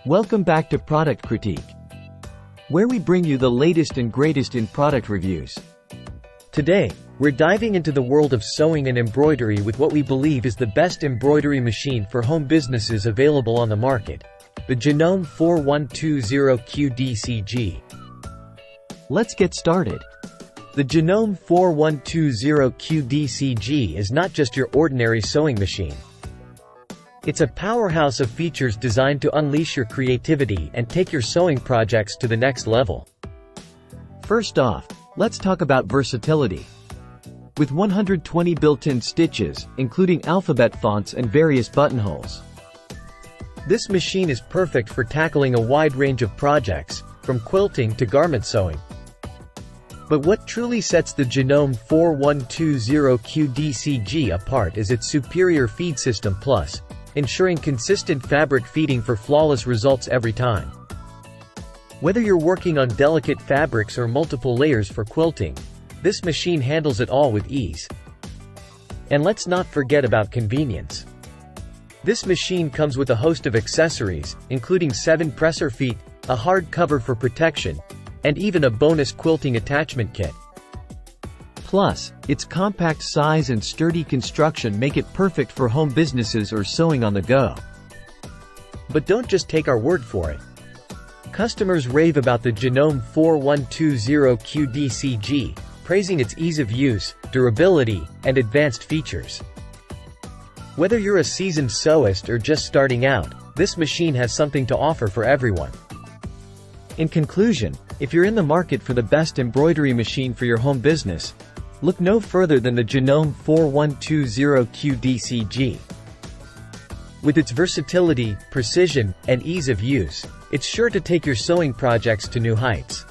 Welcome back to Product Critique, where we bring you the latest and greatest in product reviews. Today, we're diving into the world of sewing and embroidery with what we believe is the best embroidery machine for home businesses available on the market, the Janome 4120QDCG. Let's get started. The Janome 4120QDCG is not just your ordinary sewing machine. It's a powerhouse of features designed to unleash your creativity and take your sewing projects to the next level. First off, let's talk about versatility. With 120 built-in stitches, including alphabet fonts and various buttonholes. This machine is perfect for tackling a wide range of projects, from quilting to garment sewing. But what truly sets the Janome 4120QDCG apart is its superior feed system plus, ensuring consistent fabric feeding for flawless results every time. Whether you're working on delicate fabrics or multiple layers for quilting, this machine handles it all with ease. And let's not forget about convenience. This machine comes with a host of accessories, including 7 presser feet, a hard cover for protection, and even a bonus quilting attachment kit. Plus, its compact size and sturdy construction make it perfect for home businesses or sewing on the go. But don't just take our word for it. Customers rave about the Janome 4120QDCG, praising its ease of use, durability, and advanced features. Whether you're a seasoned sewist or just starting out, this machine has something to offer for everyone. In conclusion, if you're in the market for the best embroidery machine for your home business, look no further than the Janome 4120QDCG. With its versatility, precision, and ease of use, it's sure to take your sewing projects to new heights.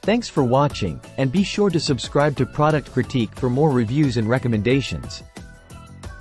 Thanks for watching, and be sure to subscribe to Product Critique for more reviews and recommendations.